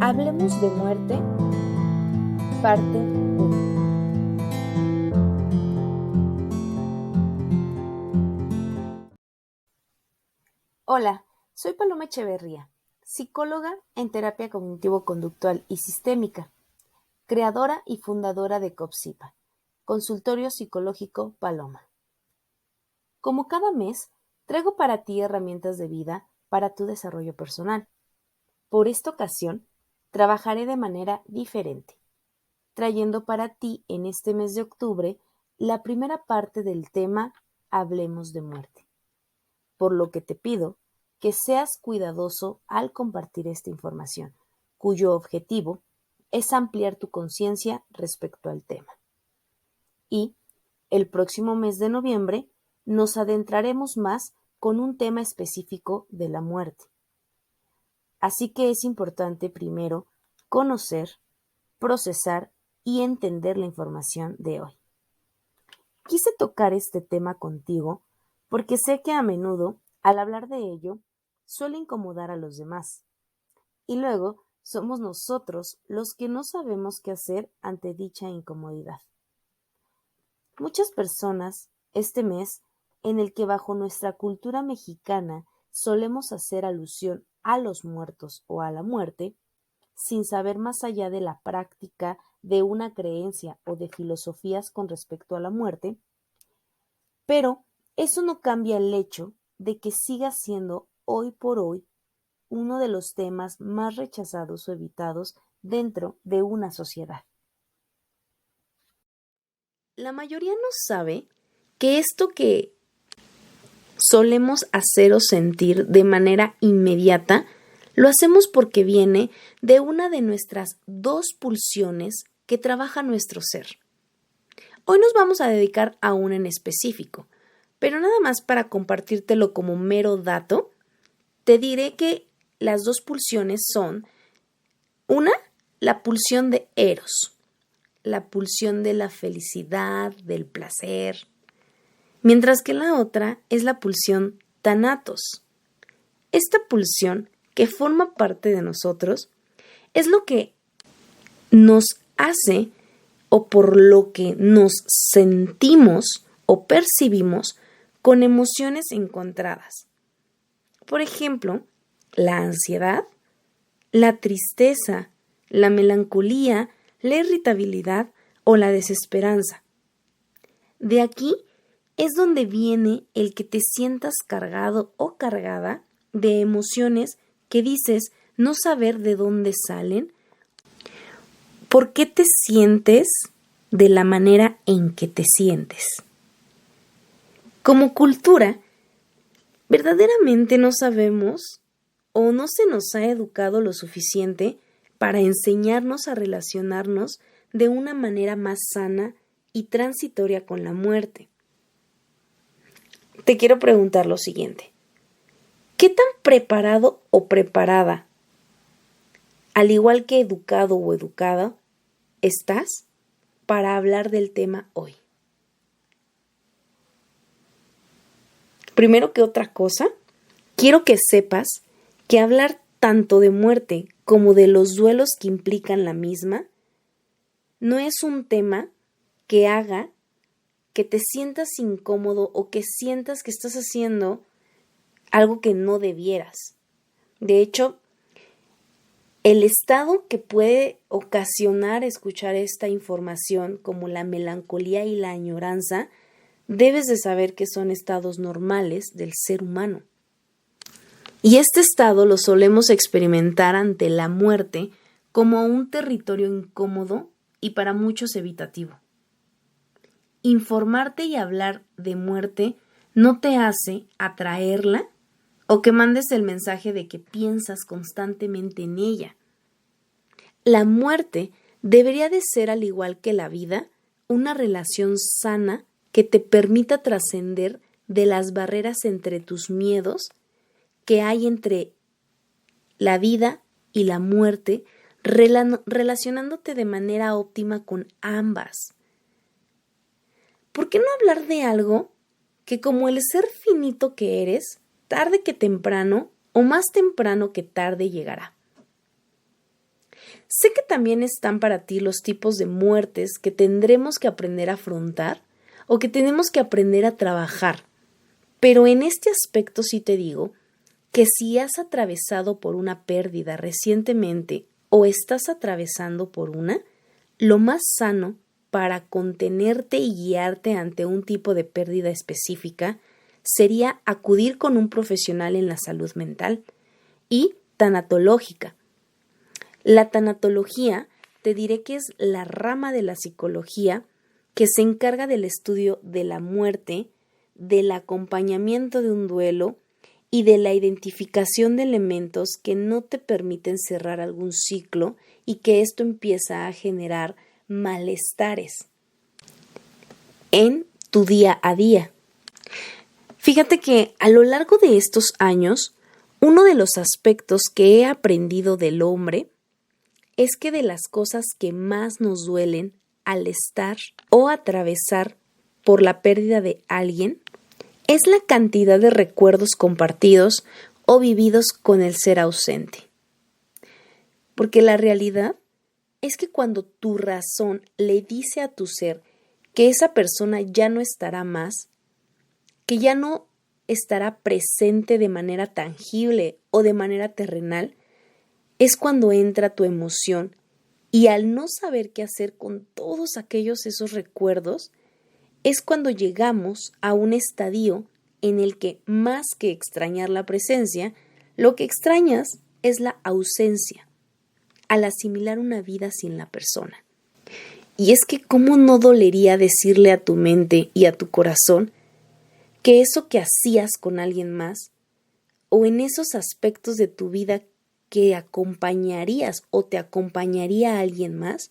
Hablemos de muerte, parte 1. Hola, soy Paloma Echeverría, psicóloga en terapia cognitivo-conductual y sistémica, creadora y fundadora de COPSIPA, Consultorio Psicológico Paloma. Como cada mes, traigo para ti herramientas de vida para tu desarrollo personal. Por esta ocasión, trabajaré de manera diferente, trayendo para ti en este mes de octubre la primera parte del tema Hablemos de muerte. Por lo que te pido que seas cuidadoso al compartir esta información, cuyo objetivo es ampliar tu conciencia respecto al tema. Y el próximo mes de noviembre nos adentraremos más con un tema específico de la muerte. Así que es importante primero conocer, procesar y entender la información de hoy. Quise tocar este tema contigo porque sé que a menudo, al hablar de ello, suele incomodar a los demás. Y luego somos nosotros los que no sabemos qué hacer ante dicha incomodidad. Muchas personas, este mes, en el que bajo nuestra cultura mexicana solemos hacer alusión a los muertos o a la muerte, sin saber más allá de la práctica de una creencia o de filosofías con respecto a la muerte, pero eso no cambia el hecho de que siga siendo hoy por hoy uno de los temas más rechazados o evitados dentro de una sociedad. La mayoría no sabe que esto que solemos hacer o sentir de manera inmediata, lo hacemos porque viene de una de nuestras dos pulsiones que trabaja nuestro ser. Hoy nos vamos a dedicar a una en específico, pero nada más para compartírtelo como mero dato, te diré que las dos pulsiones son una, la pulsión de Eros, la pulsión de la felicidad, del placer, mientras que la otra es la pulsión Thanatos. Esta pulsión, que forma parte de nosotros, es lo que nos hace o por lo que nos sentimos o percibimos con emociones encontradas. Por ejemplo, la ansiedad, la tristeza, la melancolía, la irritabilidad o la desesperanza. De aquí es donde viene el que te sientas cargado o cargada de emociones que dices no saber de dónde salen, por qué te sientes de la manera en que te sientes. Como cultura, verdaderamente no sabemos o no se nos ha educado lo suficiente para enseñarnos a relacionarnos de una manera más sana y transitoria con la muerte. Te quiero preguntar lo siguiente. ¿Qué tan preparado o preparada, al igual que educado o educada, estás para hablar del tema hoy? Primero que otra cosa, quiero que sepas que hablar tanto de muerte como de los duelos que implican la misma no es un tema que haga que te sientas incómodo o que sientas que estás haciendo algo que no debieras. De hecho, el estado que puede ocasionar escuchar esta información, como la melancolía y la añoranza, debes de saber que son estados normales del ser humano. Y este estado lo solemos experimentar ante la muerte como un territorio incómodo y para muchos evitativo. Informarte y hablar de muerte no te hace atraerla o que mandes el mensaje de que piensas constantemente en ella. La muerte debería de ser, al igual que la vida, una relación sana que te permita trascender de las barreras entre tus miedos que hay entre la vida y la muerte, relacionándote de manera óptima con ambas. ¿Por qué no hablar de algo que, como el ser finito que eres, tarde que temprano o más temprano que tarde llegará? Sé que también están para ti los tipos de muertes que tendremos que aprender a afrontar o que tenemos que aprender a trabajar. Pero en este aspecto sí te digo que si has atravesado por una pérdida recientemente o estás atravesando por una, lo más sano para contenerte y guiarte ante un tipo de pérdida específica sería acudir con un profesional en la salud mental y tanatológica. La tanatología, te diré que es la rama de la psicología que se encarga del estudio de la muerte, del acompañamiento de un duelo y de la identificación de elementos que no te permiten cerrar algún ciclo y que esto empieza a generar malestares en tu día a día. Fíjate que a lo largo de estos años, uno de los aspectos que he aprendido del hombre es que de las cosas que más nos duelen al estar o atravesar por la pérdida de alguien es la cantidad de recuerdos compartidos o vividos con el ser ausente. Porque la realidad es que cuando tu razón le dice a tu ser que esa persona ya no estará más, que ya no estará presente de manera tangible o de manera terrenal, es cuando entra tu emoción y al no saber qué hacer con todos esos recuerdos, es cuando llegamos a un estadio en el que más que extrañar la presencia, lo que extrañas es la ausencia, al asimilar una vida sin la persona. Y es que ¿cómo no dolería decirle a tu mente y a tu corazón que eso que hacías con alguien más o en esos aspectos de tu vida que acompañarías o te acompañaría a alguien más,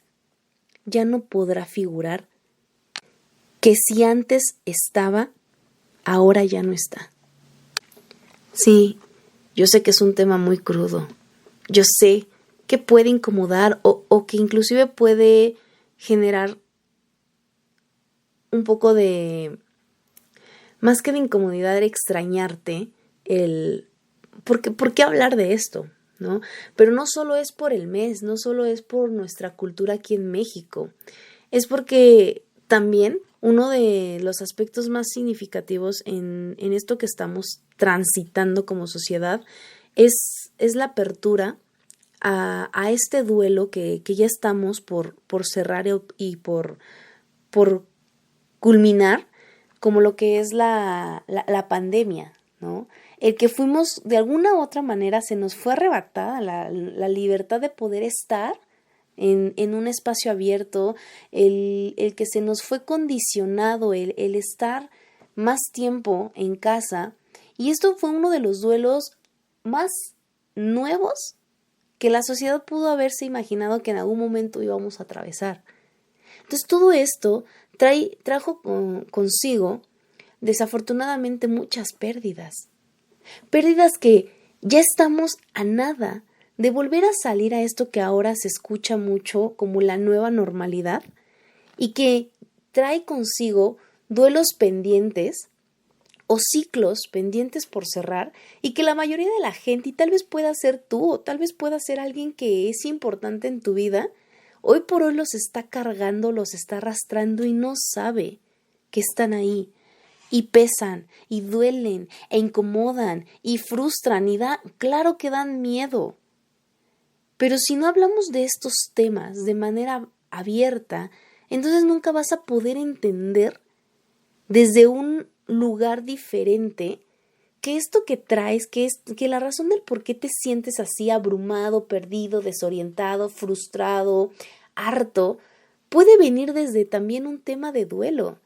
ya no podrá figurar, que si antes estaba, ahora ya no está? Sí, yo sé que es un tema muy crudo. Yo sé que puede incomodar o que inclusive puede generar un poco de, más que de incomodidad, de extrañarte ¿por qué hablar de esto? ¿No? Pero no solo es por el mes, no solo es por nuestra cultura aquí en México, es porque también uno de los aspectos más significativos en esto que estamos transitando como sociedad es la apertura a este duelo que ya estamos por cerrar y por culminar, como lo que es la pandemia, ¿no? El que fuimos, de alguna u otra manera, se nos fue arrebatada la libertad de poder estar en un espacio abierto, el que se nos fue condicionado el estar más tiempo en casa, y esto fue uno de los duelos más nuevos que la sociedad pudo haberse imaginado que en algún momento íbamos a atravesar. Entonces todo esto trajo consigo desafortunadamente muchas pérdidas que ya estamos a nada de volver a salir a esto que ahora se escucha mucho como la nueva normalidad y que trae consigo duelos pendientes o ciclos pendientes por cerrar y que la mayoría de la gente, y tal vez pueda ser tú o tal vez pueda ser alguien que es importante en tu vida, hoy por hoy los está cargando, los está arrastrando y no sabe que están ahí. Y pesan, y duelen, e incomodan, y frustran, claro que dan miedo. Pero si no hablamos de estos temas de manera abierta, entonces nunca vas a poder entender desde un lugar diferente que esto que traes, que la razón del por qué te sientes así abrumado, perdido, desorientado, frustrado, harto, puede venir desde también un tema de duelo.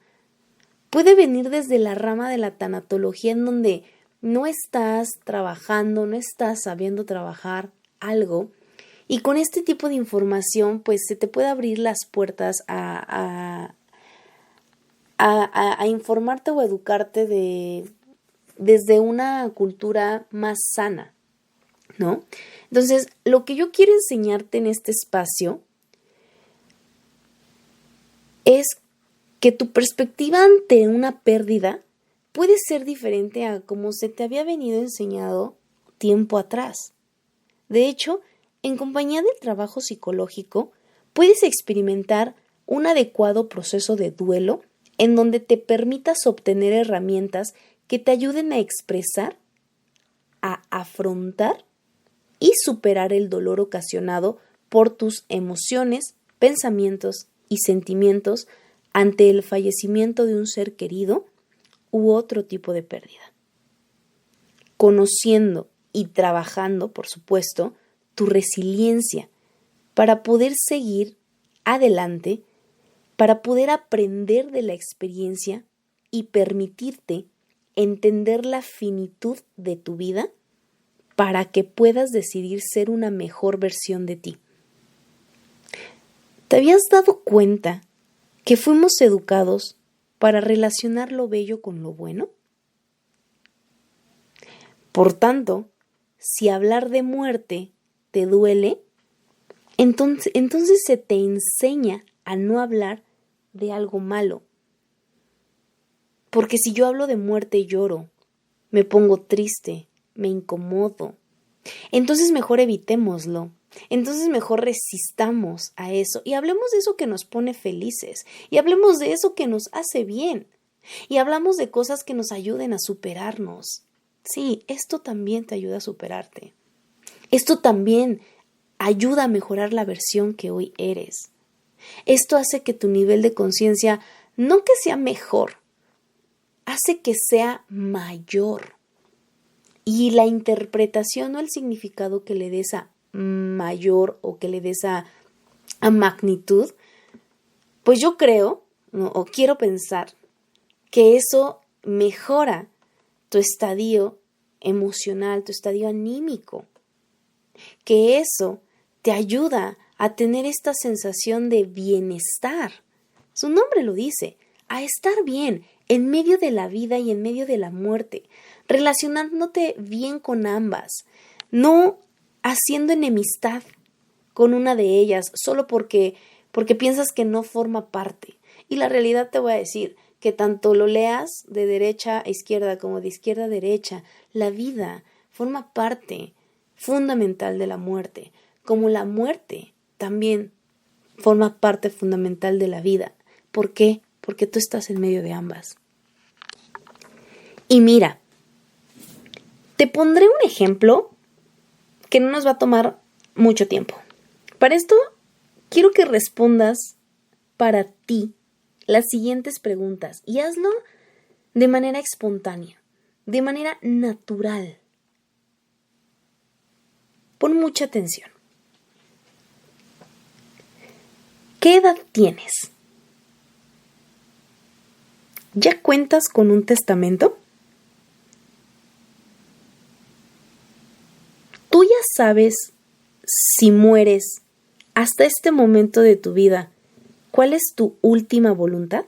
Puede venir desde la rama de la tanatología en donde no estás trabajando, no estás sabiendo trabajar algo y con este tipo de información pues se te puede abrir las puertas a informarte o educarte desde una cultura más sana, ¿no? Entonces, lo que yo quiero enseñarte en este espacio es que tu perspectiva ante una pérdida puede ser diferente a como se te había venido enseñado tiempo atrás. De hecho, En compañía del trabajo psicológico, puedes experimentar un adecuado proceso de duelo en donde te permitas obtener herramientas que te ayuden a expresar, a afrontar y superar el dolor ocasionado por tus emociones, pensamientos y sentimientos ante el fallecimiento de un ser querido u otro tipo de pérdida. Conociendo y trabajando, por supuesto, tu resiliencia para poder seguir adelante, para poder aprender de la experiencia y permitirte entender la finitud de tu vida para que puedas decidir ser una mejor versión de ti. ¿Te habías dado cuenta que fuimos educados para relacionar lo bello con lo bueno? Por tanto, si hablar de muerte te duele, entonces se te enseña a no hablar de algo malo. Porque si yo hablo de muerte lloro, me pongo triste, me incomodo. Entonces mejor evitémoslo. Entonces mejor resistamos a eso y hablemos de eso que nos pone felices y hablemos de eso que nos hace bien y hablamos de cosas que nos ayuden a superarnos. Sí, esto también te ayuda a superarte. Esto también ayuda a mejorar la versión que hoy eres. Esto hace que tu nivel de conciencia no que sea mejor, hace que sea mayor. Y la interpretación o el significado que le des a mayor o que le des a magnitud, pues yo creo, ¿no? O quiero pensar que eso mejora tu estadio emocional, tu estadio anímico, que eso te ayuda a tener esta sensación de bienestar. Su nombre lo dice, a estar bien en medio de la vida y en medio de la muerte, relacionándote bien con ambas, no haciendo enemistad con una de ellas solo porque piensas que no forma parte. Y la realidad te voy a decir que tanto lo leas de derecha a izquierda como de izquierda a derecha, la vida forma parte fundamental de la muerte, como la muerte también forma parte fundamental de la vida. ¿Por qué? Porque tú estás en medio de ambas. Y mira, te pondré un ejemplo que no nos va a tomar mucho tiempo. Para esto, quiero que respondas para ti las siguientes preguntas y hazlo de manera espontánea, de manera natural. Pon mucha atención. ¿Qué edad tienes? ¿Ya cuentas con un testamento? ¿Tú ya sabes si mueres hasta este momento de tu vida, cuál es tu última voluntad?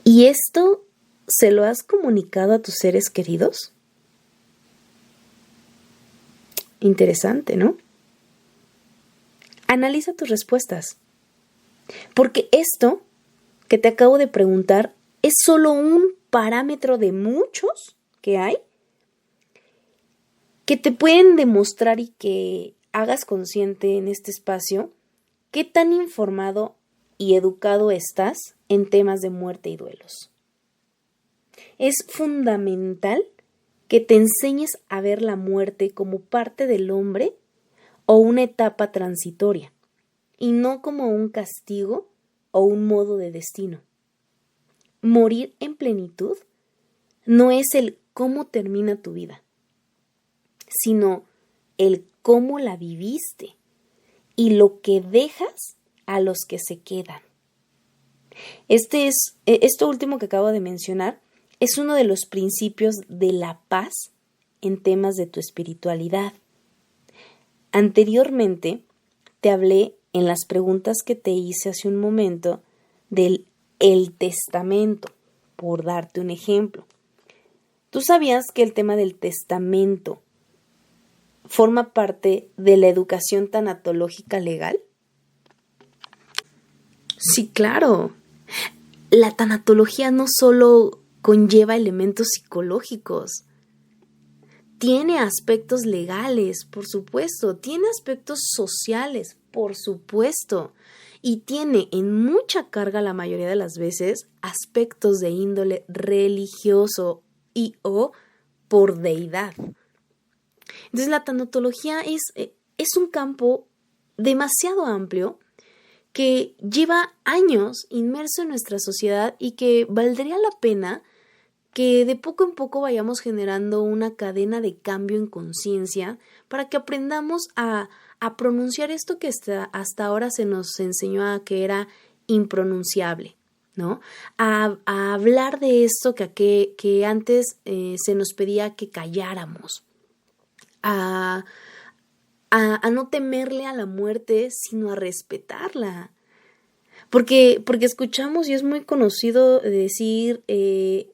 ¿Y esto se lo has comunicado a tus seres queridos? Interesante, ¿no? Analiza tus respuestas, porque esto que te acabo de preguntar es solo un parámetro de muchos que hay que te pueden demostrar y que hagas consciente en este espacio qué tan informado y educado estás en temas de muerte y duelos. Es fundamental que te enseñes a ver la muerte como parte del hombre o una etapa transitoria, y no como un castigo o un modo de destino. Morir en plenitud no es el cómo termina tu vida, sino el cómo la viviste y lo que dejas a los que se quedan. Esto último que acabo de mencionar es uno de los principios de la paz en temas de tu espiritualidad. Anteriormente te hablé en las preguntas que te hice hace un momento del el testamento, por darte un ejemplo. ¿Tú sabías que el tema del testamento forma parte de la educación tanatológica legal? Sí, claro. La tanatología no solo conlleva elementos psicológicos, tiene aspectos legales, por supuesto, tiene aspectos sociales, por supuesto, y tiene en mucha carga la mayoría de las veces aspectos de índole religioso y o por deidad. Entonces la tanatología es un campo demasiado amplio que lleva años inmerso en nuestra sociedad y que valdría la pena que de poco en poco vayamos generando una cadena de cambio en conciencia para que aprendamos a pronunciar esto que hasta ahora se nos enseñó a que era impronunciable, ¿no? A hablar de esto que antes se nos pedía que calláramos, a no temerle a la muerte, sino a respetarla. Porque escuchamos y es muy conocido decir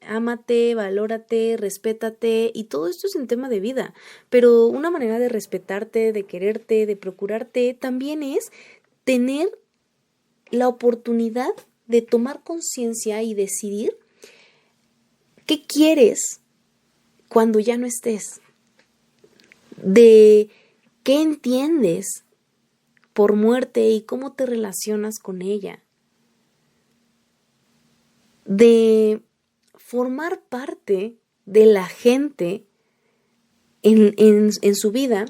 ámate, valórate, respétate, y todo esto es un tema de vida, pero una manera de respetarte, de quererte, de procurarte, también es tener la oportunidad de tomar conciencia y decidir qué quieres cuando ya no estés, de qué entiendes por muerte y cómo te relacionas con ella, de formar parte de la gente en su vida,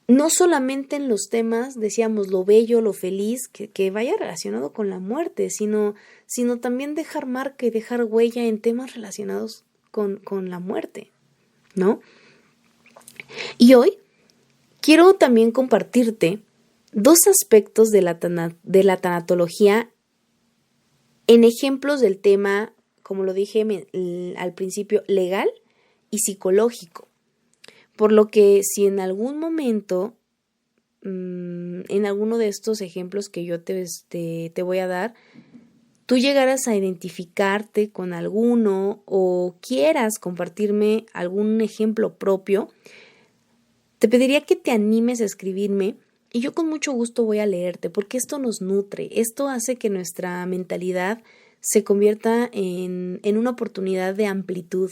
no solamente en los temas, decíamos, lo bello, lo feliz, que vaya relacionado con la muerte, sino también dejar marca y dejar huella en temas relacionados con la muerte, ¿no? Y hoy quiero también compartirte dos aspectos de la tanatología en ejemplos del tema, como lo dije al principio, legal y psicológico. Por lo que si en algún momento, en alguno de estos ejemplos que yo te voy a dar, tú llegaras a identificarte con alguno o quieras compartirme algún ejemplo propio, te pediría que te animes a escribirme y yo con mucho gusto voy a leerte, porque esto nos nutre, esto hace que nuestra mentalidad se convierta en una oportunidad de amplitud,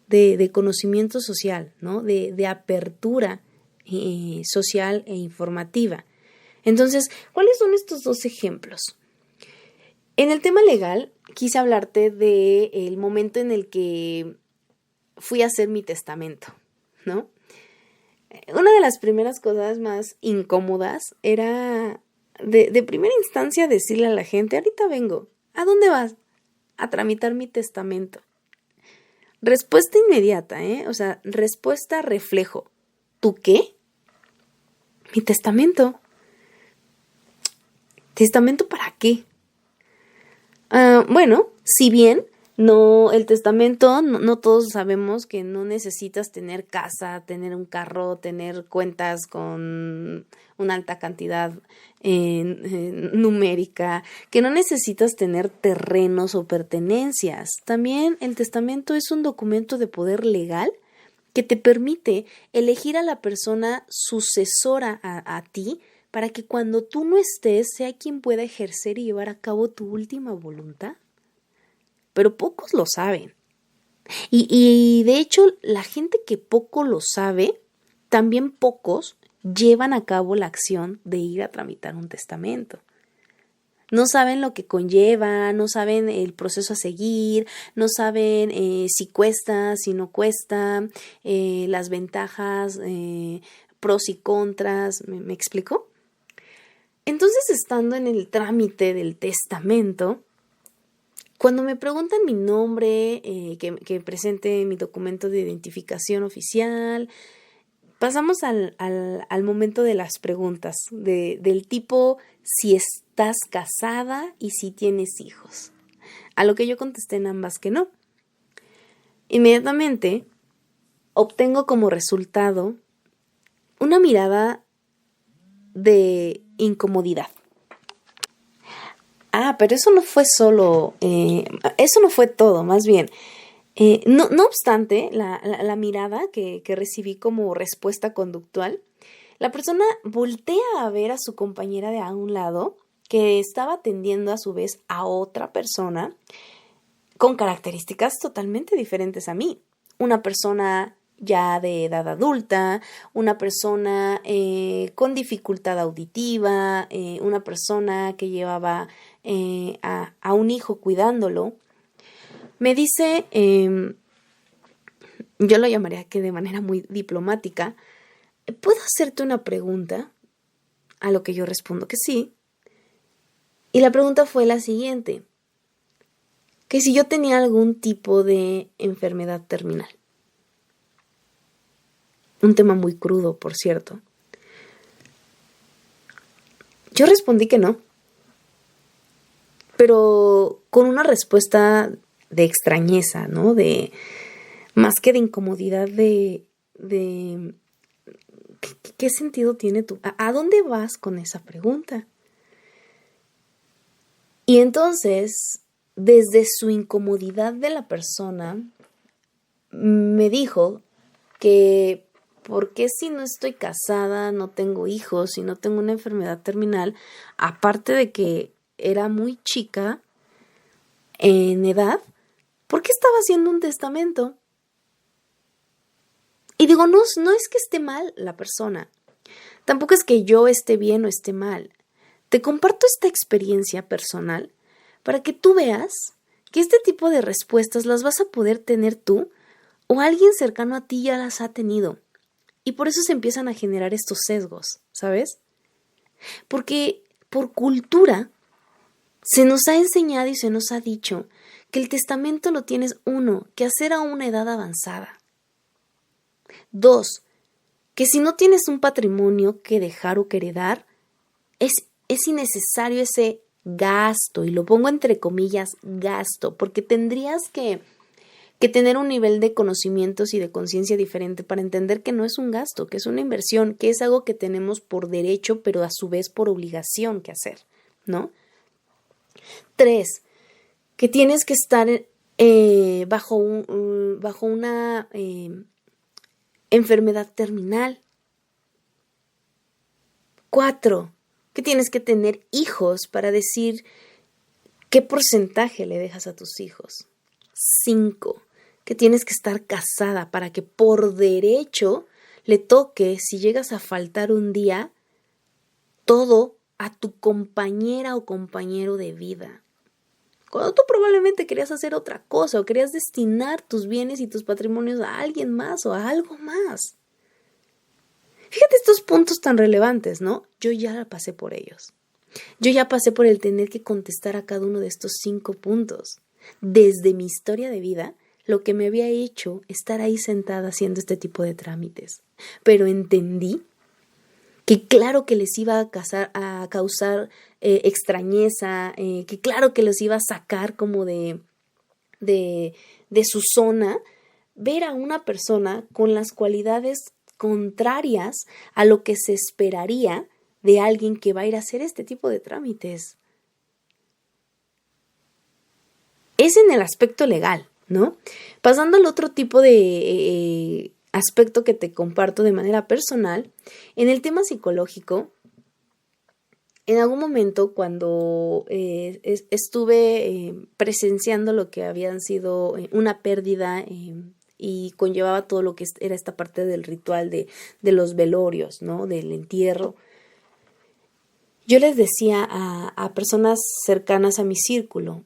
de conocimiento social, ¿no? De apertura social e informativa. Entonces, ¿cuáles son estos dos ejemplos? En el tema legal, quise hablarte del momento en el que fui a hacer mi testamento, ¿no? Una de las primeras cosas más incómodas era de primera instancia decirle a la gente, ahorita vengo, ¿a dónde vas? A tramitar mi testamento. Respuesta inmediata, o sea, respuesta reflejo. ¿Tú qué? Mi testamento. ¿Testamento para qué? Bueno, si bien el testamento, no todos sabemos que no necesitas tener casa, tener un carro, tener cuentas con una alta cantidad numérica, que no necesitas tener terrenos o pertenencias. También el testamento es un documento de poder legal que te permite elegir a la persona sucesora a ti para que cuando tú no estés sea quien pueda ejercer y llevar a cabo tu última voluntad. Pero pocos lo saben. Y de hecho, la gente que poco lo sabe, también pocos llevan a cabo la acción de ir a tramitar un testamento. No saben lo que conlleva, no saben el proceso a seguir, no saben si cuesta, si no cuesta, las ventajas, pros y contras. ¿Me explico? Entonces, estando en el trámite del testamento, cuando me preguntan mi nombre, que presente mi documento de identificación oficial, pasamos al momento de las preguntas, del tipo si estás casada y si tienes hijos. A lo que yo contesté en ambas que no. Inmediatamente obtengo como resultado una mirada de incomodidad. Pero eso no fue solo, eso no fue todo, más bien. No obstante, la mirada que recibí como respuesta conductual, la persona voltea a ver a su compañera de a un lado, que estaba atendiendo a su vez a otra persona con características totalmente diferentes a mí. Una persona ya de edad adulta, una persona con dificultad auditiva, una persona que llevaba a un hijo cuidándolo, me dice, yo lo llamaría que de manera muy diplomática, ¿puedo hacerte una pregunta? A lo que yo respondo que sí. Y la pregunta fue la siguiente, que si yo tenía algún tipo de enfermedad terminal. Un tema muy crudo, por cierto. Yo respondí que no, pero con una respuesta de extrañeza, ¿no? De más que de incomodidad, ¿qué sentido tiene tú? ¿A dónde vas con esa pregunta? Y entonces, desde su incomodidad de la persona, me dijo que ¿por qué si no estoy casada, no tengo hijos y no tengo una enfermedad terminal, aparte de que era muy chica en edad, ¿por qué estaba haciendo un testamento? Y digo, no es que esté mal la persona, tampoco es que yo esté bien o esté mal. Te comparto esta experiencia personal para que tú veas que este tipo de respuestas las vas a poder tener tú o alguien cercano a ti ya las ha tenido. Y por eso se empiezan a generar estos sesgos, ¿sabes? Porque por cultura se nos ha enseñado y se nos ha dicho que el testamento lo tienes, 1, que hacer a una edad avanzada. 2, que si no tienes un patrimonio que dejar o que heredar, es innecesario ese gasto, y lo pongo entre comillas, gasto, porque tendrías que tener un nivel de conocimientos y de conciencia diferente para entender que no es un gasto, que es una inversión, que es algo que tenemos por derecho, pero a su vez por obligación que hacer, ¿no? 3, que tienes que estar bajo una enfermedad terminal. 4, que tienes que tener hijos para decir qué porcentaje le dejas a tus hijos. 5, que tienes que estar casada para que por derecho le toque, si llegas a faltar un día, todo a tu compañera o compañero de vida. Cuando tú probablemente querías hacer otra cosa o querías destinar tus bienes y tus patrimonios a alguien más o a algo más. Fíjate estos puntos tan relevantes, ¿no? Yo ya pasé por ellos. Yo ya pasé por el tener que contestar a cada uno de estos 5 puntos. Desde mi historia de vida, lo que me había hecho estar ahí sentada haciendo este tipo de trámites. Pero entendí que claro que les iba a causar extrañeza, que claro que los iba a sacar como de su zona, ver a una persona con las cualidades contrarias a lo que se esperaría de alguien que va a ir a hacer este tipo de trámites. Es en el aspecto legal, ¿no? Pasando al otro tipo de aspecto que te comparto de manera personal, en el tema psicológico, en algún momento cuando estuve presenciando lo que habían sido una pérdida y conllevaba todo lo que era esta parte del ritual de los velorios, ¿no? Del entierro, yo les decía a personas cercanas a mi círculo,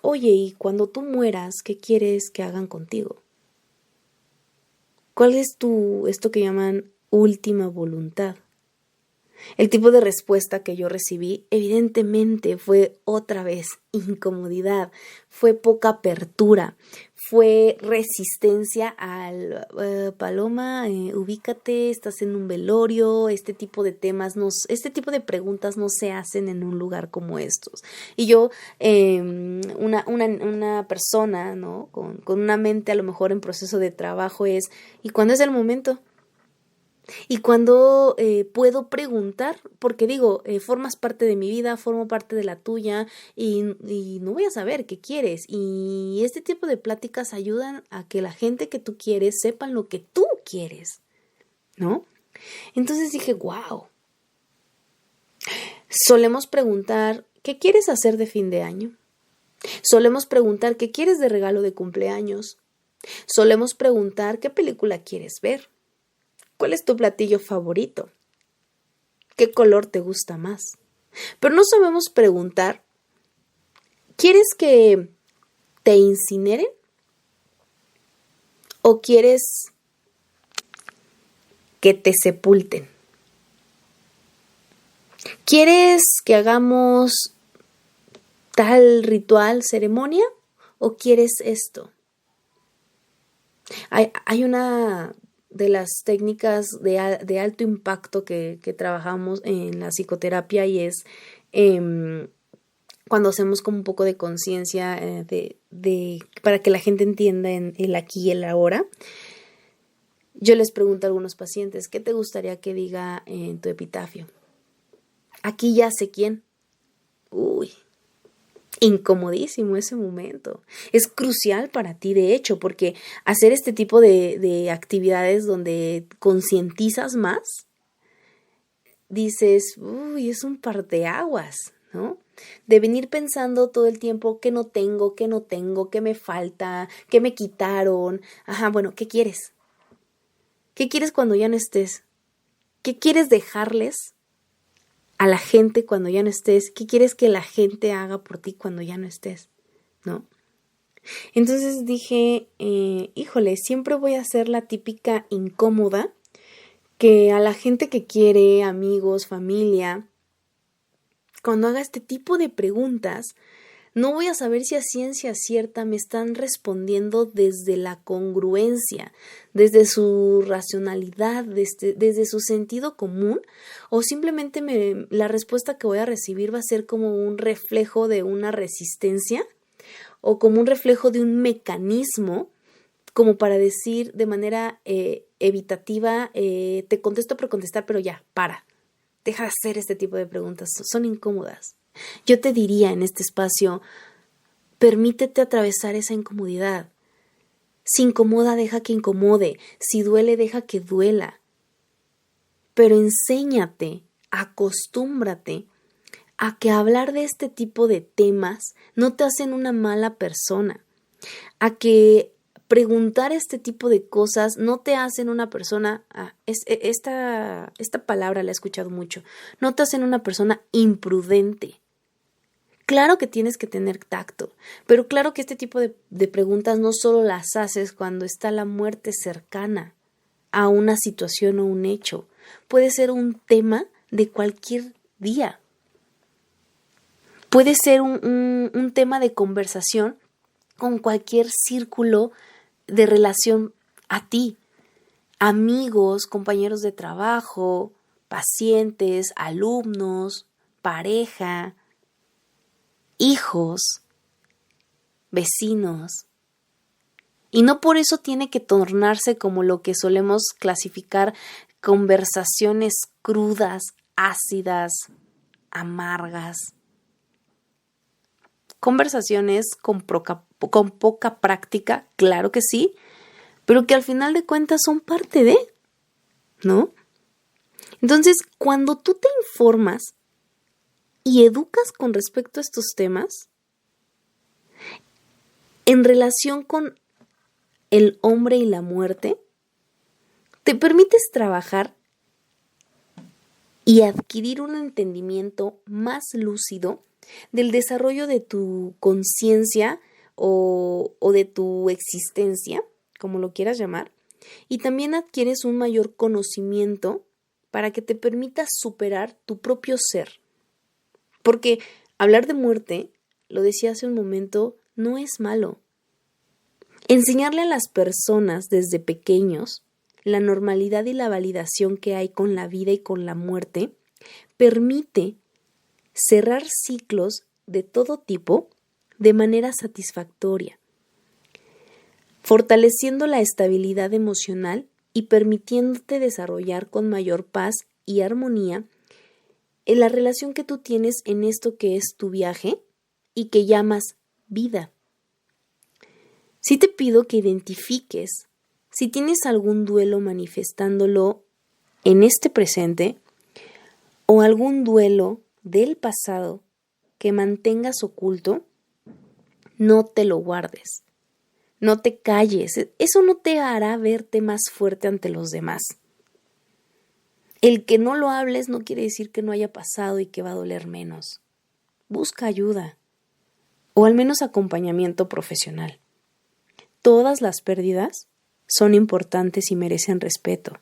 oye, y cuando tú mueras, ¿qué quieres que hagan contigo? ¿Cuál es esto que llaman última voluntad? El tipo de respuesta que yo recibí evidentemente fue otra vez incomodidad, fue poca apertura, fue resistencia al Paloma, ubícate, estás en un velorio, este tipo de temas, este tipo de preguntas no se hacen en un lugar como estos. Y yo, una persona, ¿no? con una mente a lo mejor en proceso de trabajo es, ¿y cuándo es el momento? Y cuando puedo preguntar, porque digo, formas parte de mi vida, formo parte de la tuya y no voy a saber qué quieres. Y este tipo de pláticas ayudan a que la gente que tú quieres sepan lo que tú quieres, ¿no? Entonces dije, wow. Solemos preguntar, ¿qué quieres hacer de fin de año? Solemos preguntar, ¿qué quieres de regalo de cumpleaños? Solemos preguntar qué película quieres ver, cuál es tu platillo favorito, qué color te gusta más. Pero no sabemos preguntar, ¿quieres que te incineren o quieres que te sepulten? ¿Quieres que hagamos tal ritual, ceremonia o quieres esto? Hay una de las técnicas de alto impacto que trabajamos en la psicoterapia y es cuando hacemos como un poco de conciencia para que la gente entienda en el aquí y el ahora. Yo les pregunto a algunos pacientes, ¿qué te gustaría que diga en tu epitafio? Aquí ya sé quién. Uy, incomodísimo ese momento. Es crucial para ti, de hecho, porque hacer este tipo de actividades donde concientizas más, dices, uy, es un parteaguas, ¿no? De venir pensando todo el tiempo qué no tengo, qué me falta, qué me quitaron. Ajá, bueno, ¿qué quieres? ¿Qué quieres cuando ya no estés? ¿Qué quieres dejarles a la gente cuando ya no estés? ¿Qué quieres que la gente haga por ti cuando ya no estés? ¿No? Entonces dije, híjole, siempre voy a ser la típica incómoda que a la gente que quiere, amigos, familia, cuando haga este tipo de preguntas, no voy a saber si a ciencia cierta me están respondiendo desde la congruencia, desde su racionalidad, desde su sentido común, o simplemente la respuesta que voy a recibir va a ser como un reflejo de una resistencia o como un reflejo de un mecanismo, como para decir de manera evitativa, te contesto por contestar, pero ya, deja de hacer este tipo de preguntas, son incómodas. Yo te diría en este espacio, permítete atravesar esa incomodidad. Si incomoda, deja que incomode. Si duele, deja que duela. Pero enséñate, acostúmbrate a que hablar de este tipo de temas no te hacen una mala persona. A que preguntar este tipo de cosas no te hacen una persona, esta palabra la he escuchado mucho, no te hacen una persona imprudente. Claro que tienes que tener tacto, pero claro que este tipo de preguntas no solo las haces cuando está la muerte cercana a una situación o un hecho. Puede ser un tema de cualquier día. Puede ser un tema de conversación con cualquier círculo de relación a ti. Amigos, compañeros de trabajo, pacientes, alumnos, pareja, hijos, vecinos. Y no por eso tiene que tornarse como lo que solemos clasificar conversaciones crudas, ácidas, amargas. Conversaciones con poca práctica, claro que sí, pero que al final de cuentas son parte de, ¿no? Entonces, cuando tú te informas y educas con respecto a estos temas, en relación con el hombre y la muerte, te permites trabajar y adquirir un entendimiento más lúcido del desarrollo de tu conciencia o de tu existencia, como lo quieras llamar, y también adquieres un mayor conocimiento para que te permitas superar tu propio ser. Porque hablar de muerte, lo decía hace un momento, no es malo. Enseñarle a las personas desde pequeños la normalidad y la validación que hay con la vida y con la muerte permite cerrar ciclos de todo tipo de manera satisfactoria, fortaleciendo la estabilidad emocional y permitiéndote desarrollar con mayor paz y armonía en la relación que tú tienes en esto que es tu viaje y que llamas vida. Sí te pido que identifiques si tienes algún duelo manifestándolo en este presente o algún duelo del pasado que mantengas oculto, no te lo guardes. No te calles, eso no te hará verte más fuerte ante los demás. El que no lo hables no quiere decir que no haya pasado y que va a doler menos. Busca ayuda o al menos acompañamiento profesional. Todas las pérdidas son importantes y merecen respeto.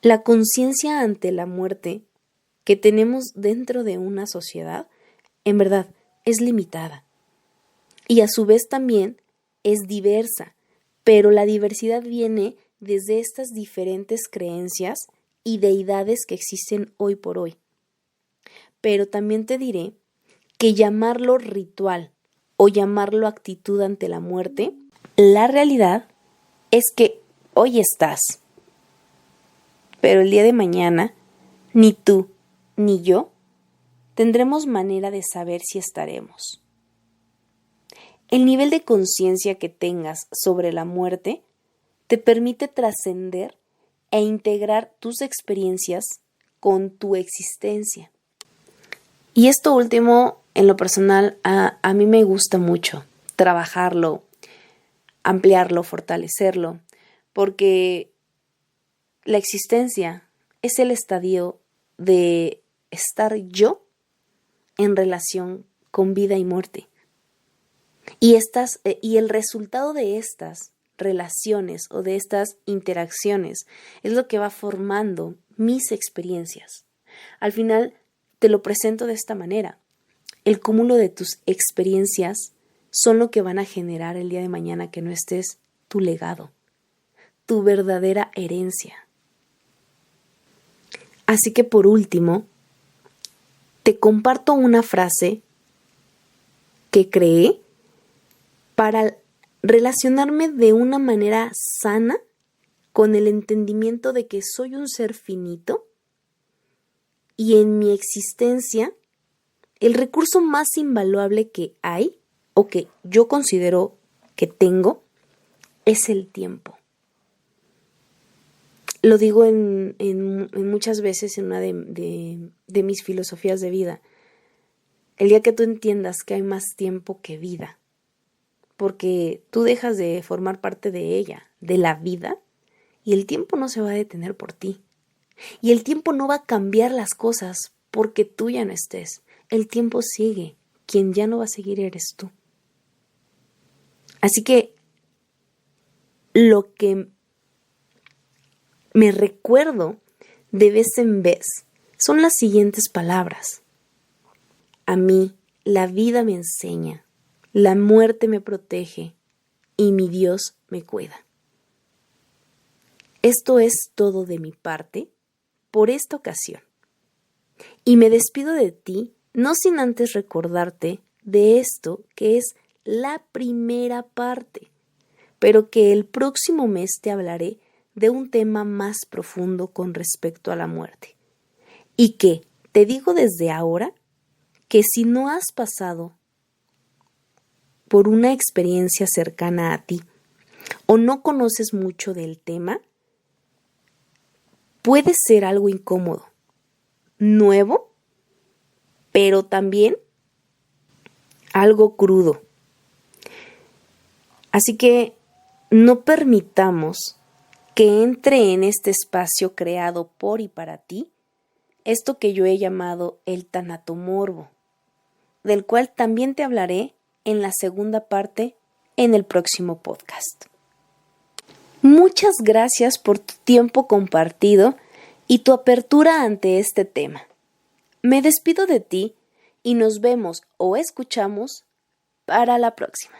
La conciencia ante la muerte que tenemos dentro de una sociedad, en verdad, es limitada. Y a su vez también es diversa, pero la diversidad viene desde estas diferentes creencias y deidades que existen hoy por hoy. Pero también te diré que llamarlo ritual o llamarlo actitud ante la muerte, la realidad es que hoy estás, pero el día de mañana ni tú ni yo tendremos manera de saber si estaremos. El nivel de conciencia que tengas sobre la muerte te permite trascender e integrar tus experiencias con tu existencia. Y esto último, en lo personal, a mí me gusta mucho trabajarlo, ampliarlo, fortalecerlo, porque la existencia es el estadio de estar yo en relación con vida y muerte. Y el resultado de estas relaciones o de estas interacciones es lo que va formando mis experiencias. Al final te lo presento de esta manera. El cúmulo de tus experiencias son lo que van a generar el día de mañana que no estés tu legado, tu verdadera herencia. Así que por último, te comparto una frase que creé para relacionarme de una manera sana con el entendimiento de que soy un ser finito y en mi existencia el recurso más invaluable que hay o que yo considero que tengo es el tiempo. Lo digo en muchas veces en una de mis filosofías de vida. El día que tú entiendas que hay más tiempo que vida, porque tú dejas de formar parte de ella, de la vida, y el tiempo no se va a detener por ti. Y el tiempo no va a cambiar las cosas porque tú ya no estés. El tiempo sigue. Quien ya no va a seguir eres tú. Así que lo que me recuerdo de vez en vez son las siguientes palabras. A mí la vida me enseña, la muerte me protege y mi Dios me cuida. Esto es todo de mi parte por esta ocasión. Y me despido de ti, no sin antes recordarte de esto que es la primera parte, pero que el próximo mes te hablaré de un tema más profundo con respecto a la muerte. Y que te digo desde ahora que si no has pasado por una experiencia cercana a ti o no conoces mucho del tema, puede ser algo incómodo, nuevo, pero también algo crudo. Así que no permitamos que entre en este espacio creado por y para ti esto que yo he llamado el tanatomorbo, del cual también te hablaré en la segunda parte en el próximo podcast. Muchas gracias por tu tiempo compartido y tu apertura ante este tema. Me despido de ti y nos vemos o escuchamos para la próxima.